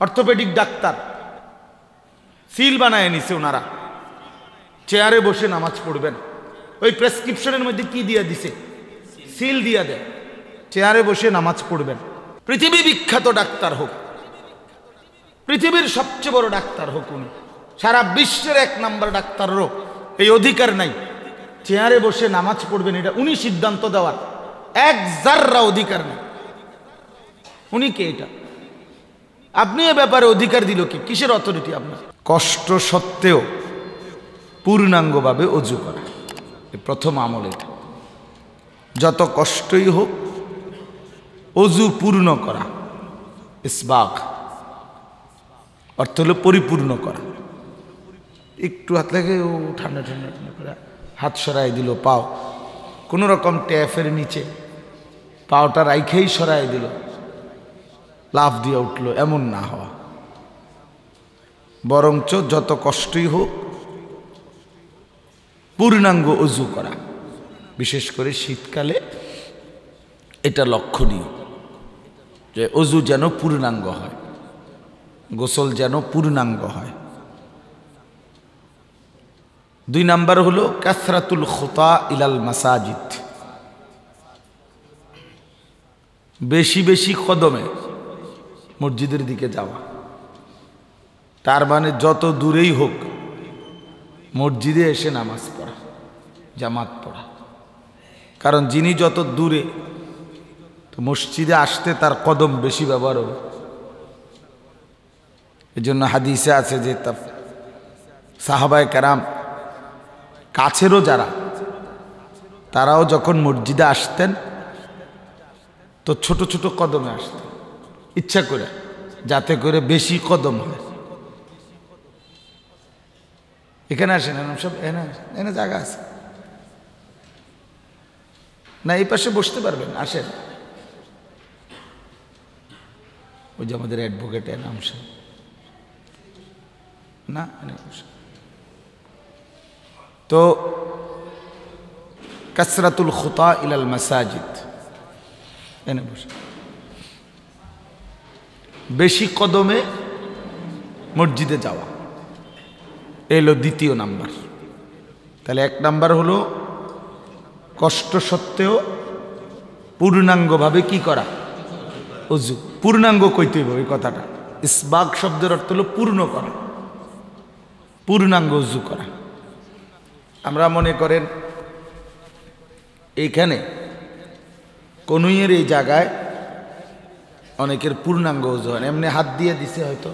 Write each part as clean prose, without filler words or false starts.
Orthopaedic doctor seal বানায় নিছে ওনারা, চেয়ারে বসে নামাজ পড়বেন। ওই প্রেসক্রিপশনের মধ্যে কি দিয়া দিছে? সিল দিয়া দেয়, চেয়ারে বসে নামাজ পড়বেন। পৃথিবী বিখ্যাত ডাক্তার হোক, পৃথিবীর সবচেয়ে বড় ডাক্তার হোক, উনি সারা বিশ্বের 1 নম্বর ডাক্তারও এই অধিকার নাই চেয়ারে বসে নামাজ পড়বেন। এটা উনি সিদ্ধান্ত দেওয়ার 1 জাররা অধিকার নেই। উনি কে? এটা আপনি এ ব্যাপারে অধিকার দিল কি? কিসের অথরিটি আপনার? কষ্ট সত্ত্বেও পূর্ণাঙ্গভাবে অজু করা প্রথম আমল। এটা যত কষ্টই হোক অজু পূর্ণ করা। ইসবাগ অর্থ হলো পরিপূর্ণ করা। একটু হাত লাগে ও ঠান্ডা ঠান্ডা ঠান্ডা করে হাত সরাই দিল, পাও কোনো রকম ট্যাপের নিচে পাওটা রাইখেই সরাই দিল, লাফ দিয়ে উঠলো, এমন না হওয়া। বরঞ্চ যত কষ্টই হোক পূর্ণাঙ্গ অজু করা। বিশেষ করে শীতকালে এটা লক্ষণীয় যে অজু যেন পূর্ণাঙ্গ হয়, গোসল যেন পূর্ণাঙ্গ হয়। 2 নাম্বার হলো কাসরাতুল খুতা ইলাল মাসাজিদ, বেশি বেশি কদমে মসজিদের দিকে যাওয়া। তার মানে যত দূরেই হোক মসজিদে এসে নামাজ পড়া, জামাত পড়া। কারণ যিনি যত দূরে, তো মসজিদে আসতে তার কদম বেশি ব্যবহার হবে। এই জন্য হাদিসে আছে যে সাহাবায়ে কেরাম কাছেরও যারা, তারাও যখন মসজিদে আসতেন তো ছোট ছোট কদমে আসতেন, ইচ্ছা করে, যাতে করে বেশি কদম হয়। এখানে আসেন সব, এনে জায়গা আছে না? এই পাশে বসতে পারবেন, আসেন। ওই যে আমাদের অ্যাডভোকেট এনাম সাহেব না, তো কাসরাতুল খুতা ইলাল মাসাজিদ, এনে বসে বেশি কদমে মসজিদে যাওয়া, এলো 2য় নাম্বার। তাহলে 1 নাম্বার হলো কষ্ট সত্ত্বেও পূর্ণাঙ্গভাবে কি করা? অজু। পূর্ণাঙ্গ কইতে হবে ওই কথাটা। ইসবাগ শব্দের অর্থ হলো পূর্ণ করা, পূর্ণাঙ্গ অজু করা। আমরা মনে করেন এইখানে কনুইয়ের এই জায়গায় অনেকের পূর্ণাঙ্গ অজু হয়, এমনি হাত দিয়ে দিছে হয়তো।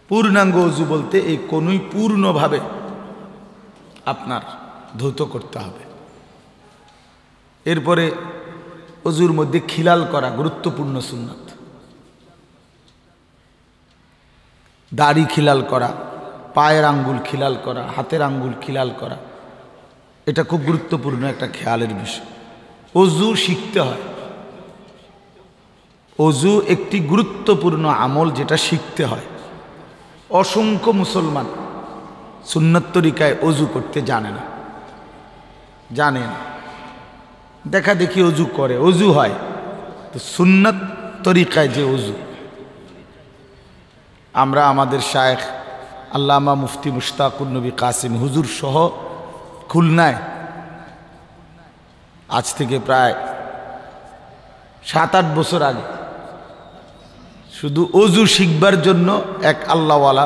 পূর্ণাঙ্গ অজু বলতে এই কনুই পূর্ণভাবে আপনার ধৌত করতে হবে। এরপরে অজুর মধ্যে খিলাল করা গুরুত্বপূর্ণ সুন্নাত। দাড়ি খিলাল করা, পায়ের আঙ্গুল খিলাল করা, হাতের আঙ্গুল খিলাল করা, এটা খুব গুরুত্বপূর্ণ একটা খেয়ালের বিষয়। অজু শিখতে হয়। অজু একটি গুরুত্বপূর্ণ আমল যেটা শিখতে হয়। অসংখ্য মুসলমান সুন্নত তরিকায় অজু করতে জানে না, দেখা দেখি অজু করে, অজু হয়, তো সুন্নত তরিকায় যে অজু, আমরা আমাদের শায়েখ আল্লামা মুফতি মুশতাকুর নবী কাসিম হুজুর সহ খুলনায় আজ থেকে প্রায় 7-8 বছর আগে শুধু অজু শিখবার জন্য এক আল্লাহওয়ালা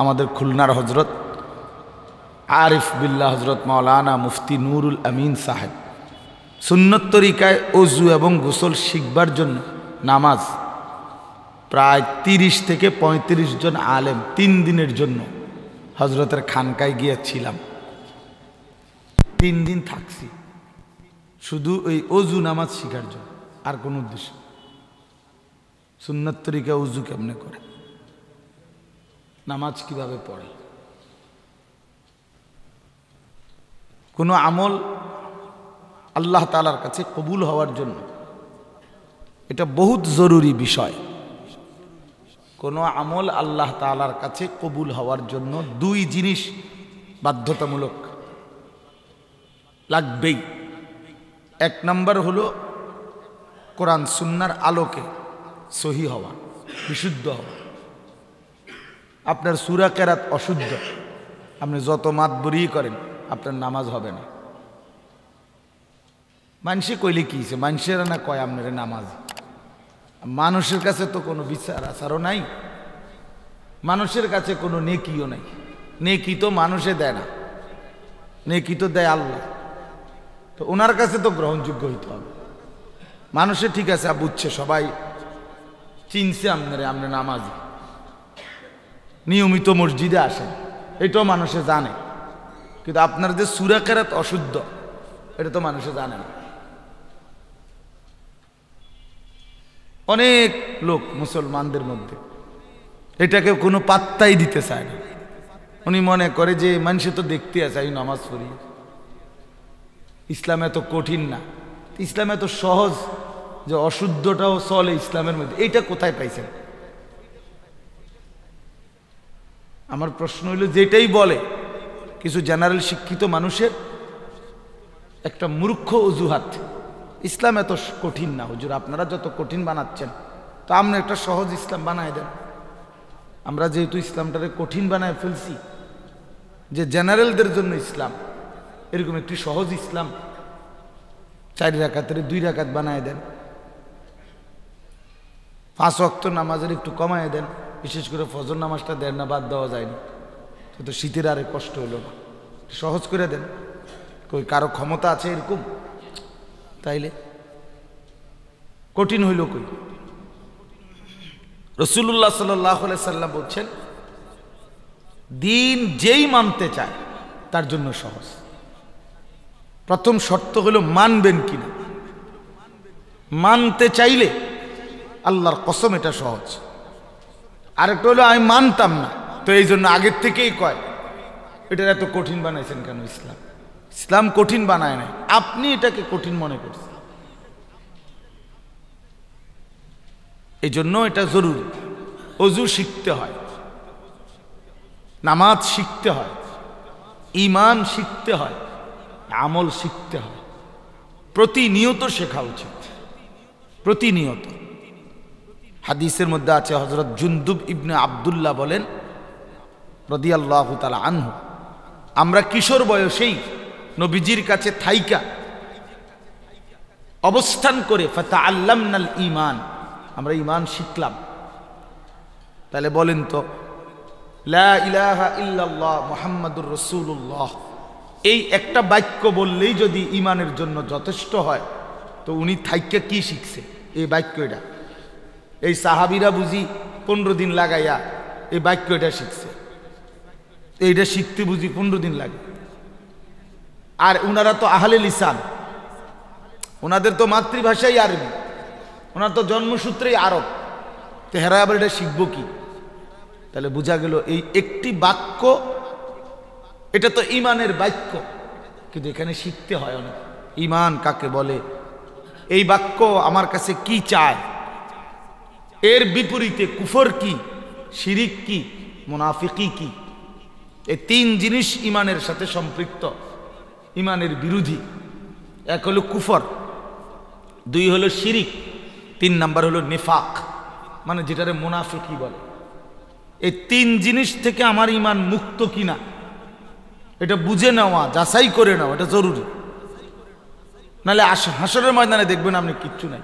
আমাদের খুলনার হজরত আরিফ বিল্লাহ হজরত মাওলানা মুফতি নুরুল আমিন সাহেব সুন্নত তরিকায় অজু এবং গোসল শিখবার জন্য নামাজ প্রায় 30 থেকে 35 জন আলেম 3 দিনের জন্য হজরতের খানকায় গিয়েছিলাম। 3 দিন থাকছি শুধু ওই অজু নামাজ শিখার জন্য, আর কোনো উদ্দেশ্য। সুন্নত তরিকা উজু কেমনে করে, নামাজ কিভাবে পড়ে, কোনো আমল আল্লাহ তাআলার কাছে কবুল হওয়ার জন্য এটা বহুত জরুরি বিষয়। কোনো আমল আল্লাহ তাআলার কাছে কবুল হওয়ার জন্য 2 জিনিস বাধ্যতামূলক লাগবেই। 1 নাম্বার হলো কোরআন সুন্নাহর আলোকে সহি হওয়া, বিশুদ্ধ হওয়া। আপনার সূরা কেরাত অশুদ্ধ, আপনি যত মাতবরি করেন আপনার নামাজ হবে না। মানুষে কইলে কি হইছে, মানুষেরা না কয় আপনার নামাজ। মানুষের কাছে তো কোনো বিচার আচারও নাই, মানুষের কাছে কোনো নেকিও নাই। নেকি তো মানুষে দেয় না, নেকি তো দেয় আল্লাহ। তো ওনার কাছে তো গ্রহণযোগ্য হইতে হবে। মানুষে ঠিক আছে বুঝছে, সবাই চিনছে আপনারে, আপনি নামাজি, নিয়মিত মসজিদে আসেন, এটাও মানুষে জানে। কিন্তু আপনার যে সূরা কেরাত অশুদ্ধ, এটা তো মানুষে জানে না। অনেক লোক মুসলমানদের মধ্যে এটাকে কোনো পাত্তাই দিতে চায় না। উনি মনে করে যে মানুষে তো দেখতে আছে আমি নামাজ পড়ি, ইসলাম এত কঠিন না, ইসলাম এত সহজ যে অশুদ্ধটাও চলে ইসলামের মধ্যে। এইটা কোথায় পাইছেন? আমার প্রশ্ন হইল, যেটাই বলে কিছু জেনারেল শিক্ষিত মানুষের একটা মূর্খ অজুহাত, ইসলাম এত কঠিন না হুজুর, আপনারা যত কঠিন বানাচ্ছেন তো আপনি একটা সহজ ইসলাম বানায় দেন। আমরা যেহেতু ইসলামটাকে কঠিন বানায় ফেলছি, যে জেনারেলদের জন্য ইসলাম, এরকম একটি সহজ ইসলাম 4 রাকাতের 2 রাকাত বানায় দেন, 5 ওয়াক্ত নামাজের একটু কমায় দেন, বিশেষ করে ফজর নামাজটা দেন না, বাদ দেওয়া যায়নি, তো শীতের আরে কষ্ট হলো না, সহজ করে দেন। কই কারো ক্ষমতা আছে এরকম? তাইলে কঠিন হইল কই? রাসূলুল্লাহ সাল্লাল্লাহু আলাইহি সাল্লাম বলছেন, দিন যেই মানতে চায় তার জন্য সহজ। প্রথম শর্ত হলো মানবেন কিনা। মানতে চাইলে আল্লাহর কসম এটা সহজ। আরেকটা হলো আমি মানতাম না, তো এই জন্য আগের থেকেই কয় এটা এত কঠিন বানাইছেন কেন? ইসলাম ইসলাম কঠিন বানায় নাই, আপনি এটাকে কঠিন মনে করছেন। এই জন্য এটা জরুরি। ওযু শিখতে হয়, নামাজ শিখতে হয়, ঈমান শিখতে হয়, আমল শিখতে হয়, প্রতিনিয়ত শেখা উচিত, প্রতিনিয়ত। হাদিসের মধ্যে আছে, হযরত জুনদুব ইবনে আব্দুল্লাহ বলেন রাদিয়াল্লাহু তাআলা আনহু, আমরা কিশোর বয়সেই নবীজির কাছে থাইকা অবস্থান করে ফাতাআল্লামনাল ঈমান, আমরা ঈমান শিখলাম। তাহলে বলেন তো, লা ইলাহা ইল্লাল্লাহ মুহাম্মাদুর রাসূলুল্লাহ, এই একটা বাক্য বললেই যদি ঈমানের জন্য যথেষ্ট হয়, তো উনি থাইকা কি শিখছে? এই বাক্যটা। এই সাহাবীরা বুঝি 15 দিন লাগাইয়া এই বাক্যটা শিখছে, এইটা শিখতে বুঝি 15 দিন লাগে। আর উনারা তো আহলে লিসান, ওনাদের তো মাতৃভাষাই আরবি, ওনার তো জন্মসূত্রেই আরব, তো হেরা আবার এটা শিখবো কি? তাহলে বোঝা গেল এই একটি বাক্য, এটা তো ঈমানের বাক্য, কিন্তু এখানে শিখতে হয় অনেক। ঈমান কাকে বলে, এই বাক্য আমার কাছে কি চায়, এর বিপরীতে কুফর কি, শিরিক কি, মুনাফিকি কি, এই 3 জিনিস ঈমানের সাথে সম্পৃক্ত, ঈমানের বিরোধী। এক হলো কুফর, 2 হলো শিরিক, 3 নাম্বার হলো নিফাক, মানে যেটারে মুনাফিকি বলে। এই 3 জিনিস থেকে আমার ঈমান মুক্ত কিনা এটা বুঝে নেওয়া, যাচাই করে নেওয়া, এটা জরুরি। নাহলে হাসরের ময়দানে দেখবেন আপনি কিচ্ছু নাই।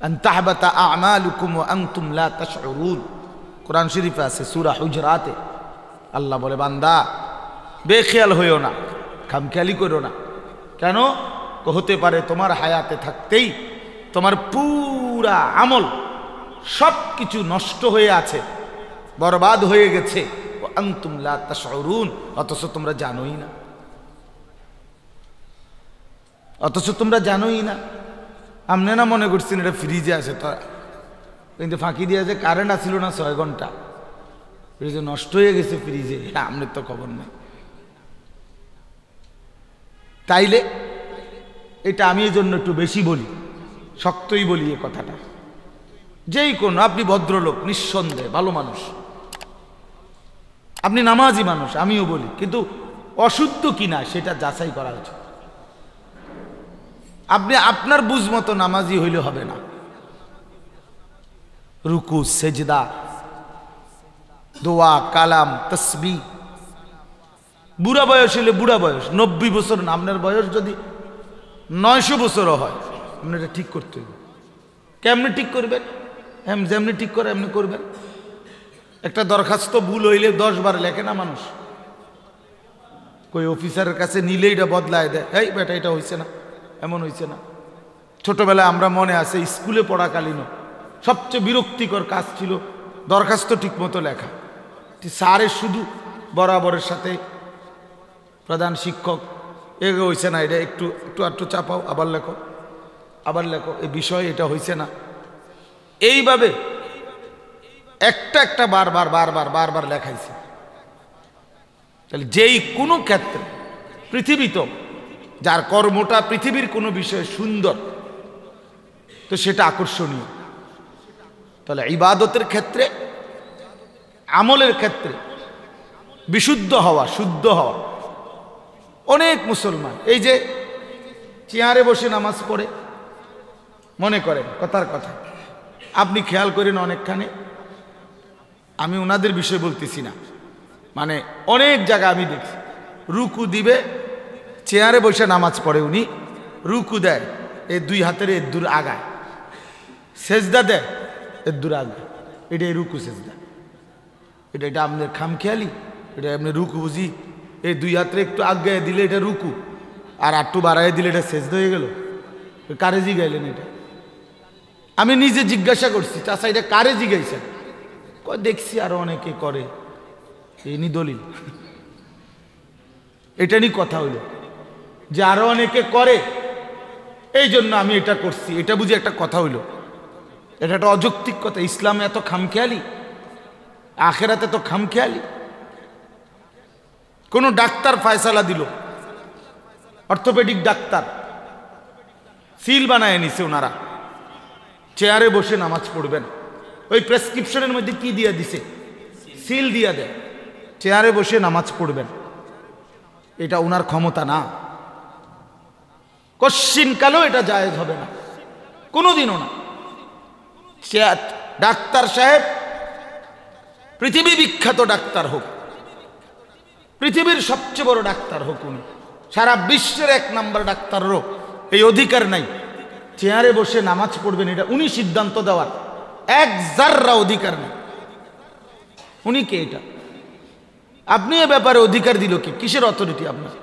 আন তাহবাতা আমালুকুম ওয়া আনতুম লা তাশউরুন, কোরআন শরীফে আছে সূরা হুজরাতে। আল্লাহ বলে, বান্দা বেখেয়াল হইও না, খামখেয়ালি করো না। কেন? হতে পারে তোমার হায়াতে থাকতেই তোমার পুরা আমল সব কিছু নষ্ট হয়ে আছে, বরবাদ হয়ে গেছে, ওয়া আনতুম লা তাশউরুন, অথচ তোমরা জানোই না, অথচ তোমরা জানোই না। আপনি না মনে করছেন এটা ফ্রিজে আছে, তো কিন্তু ফাঁকি দিয়ে যে কারেন্ট আসছিল না 6 ঘন্টা, ফ্রিজে নষ্ট হয়ে গেছে ফ্রিজে, আপনার তো খবর নেই। তাইলে এটা আমি এই জন্য একটু বেশি বলি, শক্তই বলি এ কথাটা। যেই কোন, আপনি ভদ্রলোক, নিঃসন্দেহে ভালো মানুষ, আপনি নামাজি মানুষ, আমিও বলি, কিন্তু অশুদ্ধ কিনা সেটা যাচাই করা উচিত। আপনি আপনার বুঝ মতো নামাজি হইলে হবে না। রুকু সেজদা দোয়া, কালাম, তসবিহ। বুড়া বয়স হলে বুড়া বয়স, 90 বছর না, আপনার বয়স যদি 900 বছরও হয়, আপনি এটা ঠিক করতে হবে। কেমনি ঠিক করবেন? যেমনি ঠিক করে এমনি করবেন। একটা দরখাস্ত ভুল হইলে 10 বার লেখে না মানুষ, কই অফিসারের কাছে নিলে এটা বদলায় দেয়, এই বেটা এটা হয়েছে না, এমন হয়েছে না। ছোটবেলায় আমরা মনে আছে স্কুলে পড়াকালীন সবচেয়ে বিরক্তিকর কাজ ছিল দরখাস্ত ঠিকমতো লেখা। স্যারের শুধু বরাবরের সাথে প্রধান শিক্ষক, এগো হয়েছে না, এটা একটু একটু একটু চাপাও, আবার লেখো, আবার লেখো, এই বিষয় এটা হয়েছে না। এইভাবে একটা একটা বারবার বারবার বারবার লেখাইছে। তাহলে যেই কোনো ক্ষেত্রে পৃথিবীতে যার কর্মটা পৃথিবীর কোনো বিষয়ে সুন্দর, তো সেটা আকর্ষণীয়। তাহলে ইবাদতের ক্ষেত্রে, আমলের ক্ষেত্রে বিশুদ্ধ হওয়া, শুদ্ধ হওয়া। অনেক মুসলমান এই যে চেয়ারে বসে নামাজ পড়ে, মনে করেন কথার কথা, আপনি খেয়াল করেন অনেকখানে, আমি ওনাদের বিষয় বলতেছি না, মানে অনেক জায়গা আমি দেখছি রুকু দিবে, চেয়ারে বসে নামাজ পড়ে উনি, রুকু দেয় এই 2 হাতের এর দূর আগায়, সেজদা দেয় এর দূর আগায়, এটা এই রুকু সেজদা। এটা এটা আপনার খামখেয়ালি, এটা আপনি রুকু বুঝি, এই 2 হাতের একটু আগায় দিলে এটা রুকু, আর একটু বাড়াই দিলে এটা সেজদা হয়ে গেল। কারে জিগাইলেন এটা? আমি নিজে জিজ্ঞাসা করছি, চাচা এটা কারে জিগাইছেন? দেখছি আরো অনেকে করে, এই নি দলিল। এটা নিয়ে কথা হইল যে আরো অনেকে করে, এই জন্য আমি এটা করছি, এটা বুঝি একটা কথা হইল? এটা একটা অযৌক্তিক কথা। ইসলামে এত খামখেয়ালি, আখেরাতে তো খামখেয়ালি। কোন ডাক্তার ফায়সালা দিল, অর্থোপেডিক ডাক্তার, সিল বানায় নিছে ওনারা, চেয়ারে বসে নামাজ পড়বেন। ওই প্রেসক্রিপশনের মধ্যে কি দিয়া দিছে? সিল দিয়া দেয়, চেয়ারে বসে নামাজ পড়বেন। এটা ওনার ক্ষমতা না, কশ্চিনকালও এটা জায়েজ হবে না, কোনোদিনও না। ডাক্তার সাহেব পৃথিবী বিখ্যাত ডাক্তার হোক, পৃথিবীর সবচেয়ে বড় ডাক্তার হোক, উনি সারা বিশ্বের 1 নম্বর ডাক্তারও এই অধিকার নাই চেয়ারে বসে নামাজ পড়বেন, এটা উনি সিদ্ধান্ত দেওয়ার 1 জাররা অধিকার নেই। উনি কে? এটা আপনি এ ব্যাপারে অধিকার দিল কি? কিসের অথরিটি আপনার?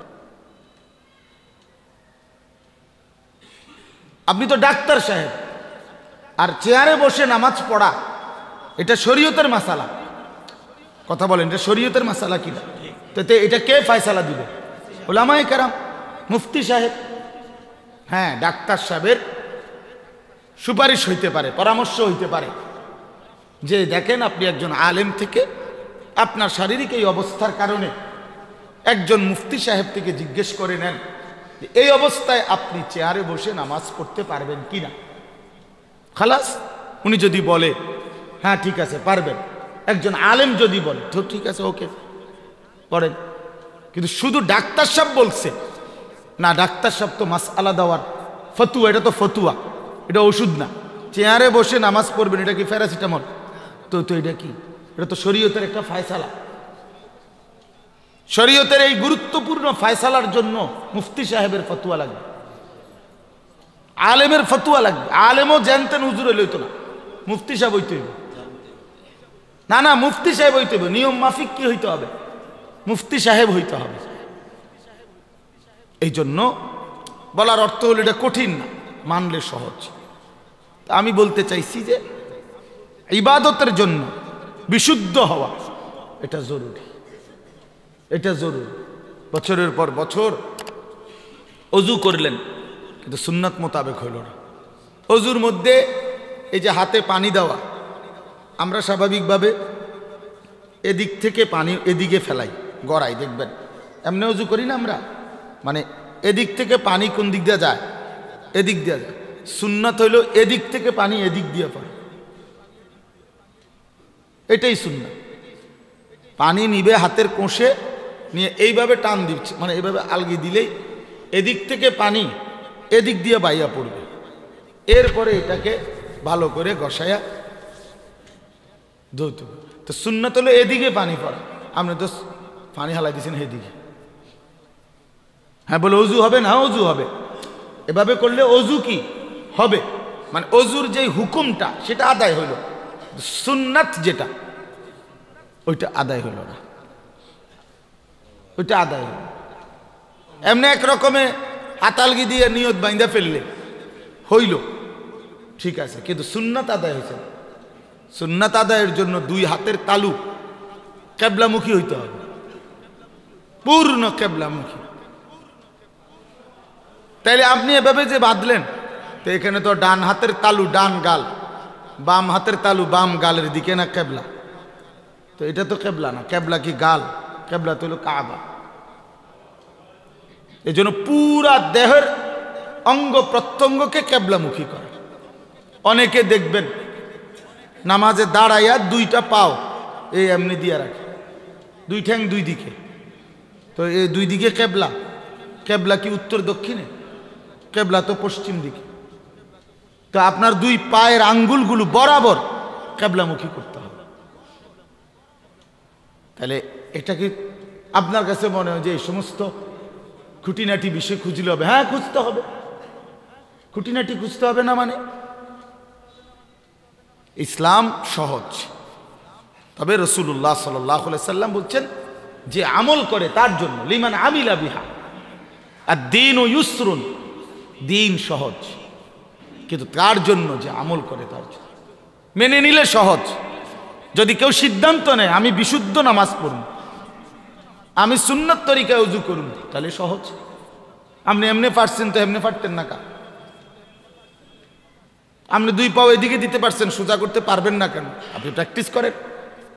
আপনি তো ডাক্তার সাহেব, আর চেয়ারে বসে নামাজ পড়া এটা শরীয়তের মাসালা। কথা বলেন, এটা শরীয়তের মাসালা কিনা? তো এটা কে ফয়সালা দিবে? উলামায়ে কেরাম, মুফতি সাহেব। হ্যাঁ, ডাক্তার সাহেবের সুপারিশ হইতে পারে, পরামর্শ হইতে পারে যে দেখেন আপনি একজন আলেম থেকে আপনার শারীরিক এই অবস্থার কারণে একজন মুফতি সাহেব থেকে জিজ্ঞেস করে নেন এই অবস্থায় আপনি চেয়ারে বসে নামাজ পড়তে পারবেন কিনা। খালাস, উনি যদি বলে হ্যাঁ ঠিক আছে পারবেন, একজন আলেম যদি বলে তো ঠিক আছে, ওকে পড়েন। কিন্তু শুধু ডাক্তার সাহেব বলছে না, ডাক্তার সাহেব তো মাসআলা দেওয়ার ফতুয়া, এটা তো ফতুয়া, এটা ওষুধ না। চেয়ারে বসে নামাজ পড়বেন, এটা কি প্যারাসিটামল? তো এটা কি? এটা তো শরীয়তের একটা ফয়সালা। শরীয়তের এই গুরুত্বপূর্ণ ফয়সালার জন্য মুফতি সাহেবের ফতুয়া লাগবে, আলেমের ফতুয়া লাগবে। আলেমও জানতেন, হুজুর লইতো না, মুফতি সাহেব হইতে হইবে। না না, মুফতি সাহেব হইতে হবে, নিয়ম মাফিক কি হইতে হবে? মুফতি সাহেব হইতে হবে। এই জন্য বলার অর্থ হলো এটা কঠিন না, মানলে সহজ। আমি বলতে চাইছি যে ইবাদতের জন্য বিশুদ্ধ হওয়া এটা জরুরি, এটা জরুরি। বছরের পর বছর অজু করলেন কিন্তু সুন্নাত মোতাবেক হইল না। অজুর মধ্যে এই যে হাতে পানি দেওয়া, আমরা স্বাভাবিকভাবে এদিক থেকে পানি এদিকে ফেলাই, গড়াই, দেখবেন এমনি অজু করি না আমরা, মানে এদিক থেকে পানি কোন দিক দিয়ে যায়? এদিক দিয়ে যায়। সুন্নাত হইল এদিক থেকে পানি এদিক দিয়ে পড়ে, এটাই সুন্নাত। পানি নিবে হাতের কোষে নিয়ে এইভাবে টান দিচ্ছে, মানে এইভাবে আলগি দিলেই এদিক থেকে পানি এদিক দিয়ে বাইয়া পড়বে। এরপরে এটাকে ভালো করে ঘষায়া যৌতুক। তো সুন্নাত হলো এদিকে পানি পড়া, আপনি তো পানি হালাই দিয়েছেন এদিকে। হ্যাঁ বলে অজু হবে না, অজু হবে। এভাবে করলে অজু কি হবে, মানে অজুর যে হুকুমটা সেটা আদায় হইল, সুন্নাত যেটা ওইটা আদায় হইল না, ওইটা আদায় হইল। এমনি এক রকমে হাতালগি দিয়ে নিয়ত বাইন্দা ফেললে হইল, ঠিক আছে, কিন্তু সুন্নাত আদায় হয়েছে। সুন্নাত আদায়ের জন্য দুই হাতের তালু কেবলামুখী হইতে হবে, পূর্ণ কেবলামুখী। তাইলে আপনি এভাবে যে বাঁধলেন, তো এখানে তো ডান হাতের তালু ডান গাল, বাম হাতের তালু বাম গালের দিকে না কেবলা, তো এটা তো কেবলা না। কেবলা কি গাল? কেবলা তো হলো কাবা। এই জন্য পুরা দেহের অঙ্গ প্রত্যঙ্গকে কেবলামুখী করে। অনেকে দেখবেন নামাজে দাঁড়াইয়া দুইটা পাও এই এমনি দিয়া রাখে, দুই ঠ্যাং দুই দিকে, তো এই দুই দিকে কেবলা। কেবলা কি উত্তর দক্ষিণে? কেবলা তো পশ্চিম দিকে। তো আপনার দুই পায়ের আঙ্গুলগুলো বরাবর কেবলামুখী করতে হবে। তাহলে এটা কি আপনার কাছে মনে হয় যে এই সমস্ত খুঁটিনাটি বিষয় খুঁজলে হবে? হ্যাঁ খুঁজতে হবে, খুঁটিনাটি খুঁজতে হবে না মানে? ইসলাম সহজ, তবে রাসূলুল্লাহ সাল্লাল্লাহু আলাইহি সাল্লাম বলছেন যে আমল করে তার জন্য, লিমান আমিলা বিহা আদ-দীনু ইউসরুন, দিন সহজ, কিন্তু তার জন্য যে আমল করে তার জন্য। মেনে নিলে সহজ। যদি কেউ সিদ্ধান্ত নেয় আমি বিশুদ্ধ নামাজ পড়ব, আমি সুন্নত তরিকায় ওযু করব, তাহলে সহজ। আপনি এমনি পারছেন তো এমনি পারতেন না কা? আপনি দুই পাও এদিকে দিতে পারছেন, সোজা করতে পারবেন না কেন? আপনি প্র্যাকটিস করেন।